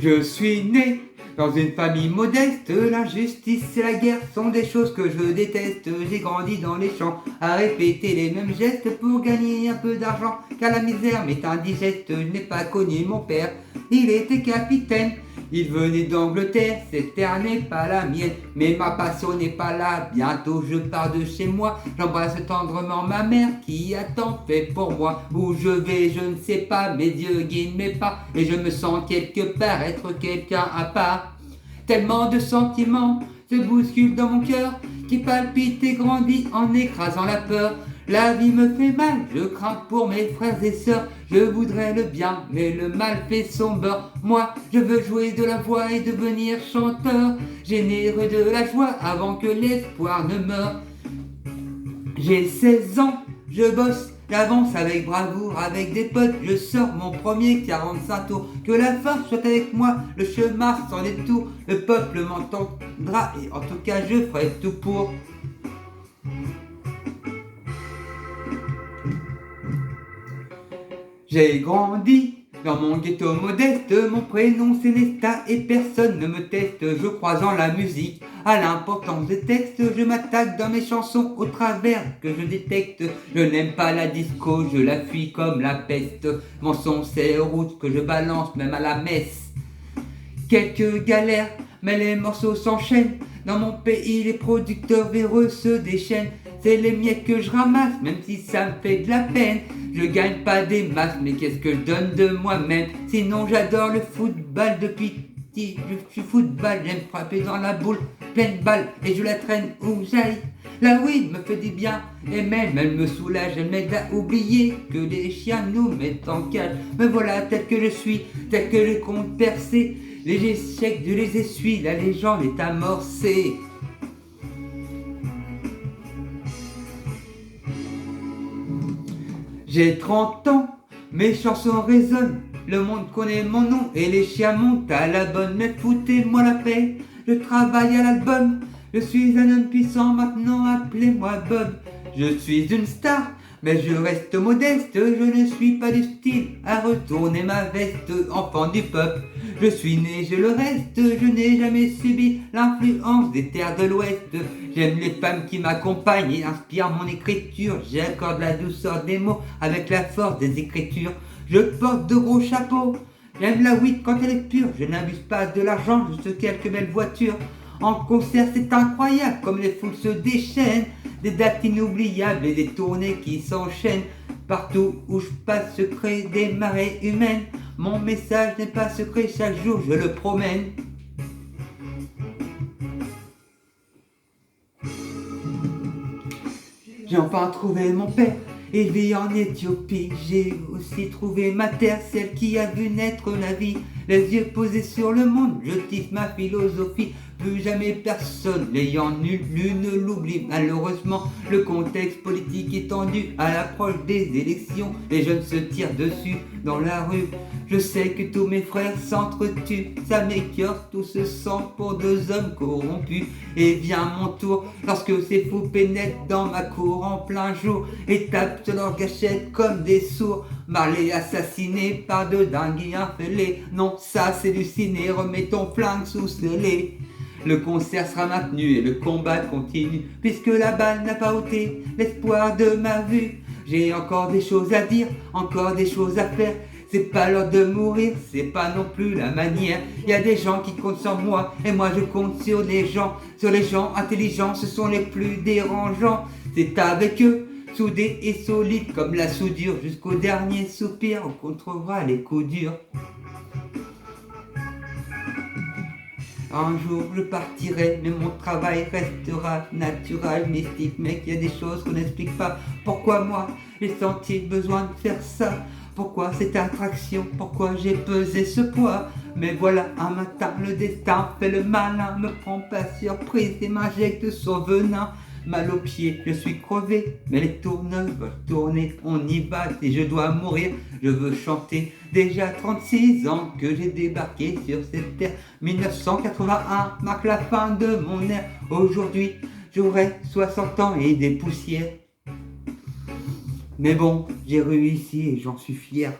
Je suis né dans une famille modeste, l'injustice et la guerre sont des choses que je déteste. J'ai grandi dans les champs à répéter les mêmes gestes pour gagner un peu d'argent, car la misère m'est indigeste. Je n'ai pas connu mon père, il était capitaine. Il venait d'Angleterre, cette terre n'est pas la mienne, mais ma passion n'est pas là, bientôt je pars de chez moi. J'embrasse tendrement ma mère qui a tant fait pour moi. Où je vais je ne sais pas, mais Dieu guide mes pas, et je me sens quelque part être quelqu'un à part. Tellement de sentiments se bousculent dans mon cœur, qui palpite et grandit en écrasant la peur. La vie me fait mal, je crains pour mes frères et sœurs. Je voudrais le bien, mais le mal fait son beurre. Moi, je veux jouer de la voix et devenir chanteur, généreux de la joie avant que l'espoir ne meure. J'ai 16 ans, je bosse, j'avance avec bravoure, avec des potes, je sors mon premier 45 tours. Que la force soit avec moi, le chemin sans détour, le peuple m'entendra et en tout cas je ferai tout pour. J'ai grandi dans mon ghetto modeste, mon prénom c'est Nesta et personne ne me teste. Je crois en la musique, à l'importance des textes, je m'attaque dans mes chansons au travers que je détecte. Je n'aime pas la disco, je la fuis comme la peste. Mon son c'est route que je balance même à la messe. Quelques galères, mais les morceaux s'enchaînent. Dans mon pays, les producteurs véreux se déchaînent. C'est les miettes que je ramasse, même si ça me fait de la peine. Je gagne pas des masses, mais qu'est-ce que je donne de moi-même. Sinon j'adore le football depuis petit. Je suis football, j'aime frapper dans la boule, pleine balle, et je la traîne où j'aille. La weed me fait du bien, et même elle me soulage, elle m'aide à oublier que les chiens nous mettent en cage. Me voilà tel que je suis, tel que je compte percer. Les échecs, je les essuie, la légende est amorcée. J'ai 30 ans, mes chansons résonnent, le monde connaît mon nom et les chiens montent à la bonne. Mais foutez-moi la paix, je travaille à l'album, je suis un homme puissant maintenant, appelez-moi Bob. Je suis une star, mais je reste modeste, je ne suis pas du style à retourner ma veste, enfant du peuple. Je suis né, je le reste, je n'ai jamais subi l'influence des terres de l'Ouest. J'aime les femmes qui m'accompagnent et inspirent mon écriture. J'accorde la douceur des mots avec la force des écritures. Je porte de gros chapeaux, j'aime la weed quand elle est pure. Je n'abuse pas de l'argent, juste quelques belles voitures. En concert c'est incroyable comme les foules se déchaînent. Des dates inoubliables et des tournées qui s'enchaînent. Partout où je passe se créent des marées humaines. Mon message n'est pas secret, chaque jour je le promène. J'ai enfin trouvé mon père, il vit en Éthiopie. J'ai aussi trouvé ma terre, celle qui a vu naître la vie. Les yeux posés sur le monde, je tisse ma philosophie. Plus jamais personne l'ayant lu ne l'oublie. Malheureusement, le contexte politique est tendu à l'approche des élections. Les jeunes se tirent dessus dans la rue. Je sais que tous mes frères s'entretuent. Ça m'écœure, tout se sent pour deux hommes corrompus. Et vient mon tour, lorsque ces fous pénètrent dans ma cour en plein jour et tapent sur leur gâchette comme des sourds. Marley assassiné par deux dingues infêlés. Non, ça c'est du ciné, remets ton flingue sous scellé. Le concert sera maintenu et le combat continue, puisque la balle n'a pas ôté l'espoir de ma vue. J'ai encore des choses à dire, encore des choses à faire. C'est pas l'heure de mourir, c'est pas non plus la manière. Il y a des gens qui comptent sur moi, et moi je compte sur les gens. Sur les gens intelligents, ce sont les plus dérangeants. C'est avec eux, soudés et solides comme la soudure, jusqu'au dernier soupir, qu'on trouvera les coups durs. Un jour je partirai, mais mon travail restera naturel, mystique. Mec, il y a des choses qu'on n'explique pas. Pourquoi moi, j'ai senti le besoin de faire ça? Pourquoi cette attraction? Pourquoi j'ai pesé ce poids? Mais voilà, un matin, le destin fait le malin, me prend pas surprise et m'injecte son venin. mal aux pieds, je suis crevé, mais les tourneurs veulent tourner, on y va, si je dois mourir, je veux chanter. Déjà 36 ans que j'ai débarqué sur cette terre, 1981 marque la fin de mon ère, aujourd'hui j'aurai 60 ans et des poussières. Mais bon, j'ai réussi et j'en suis fier.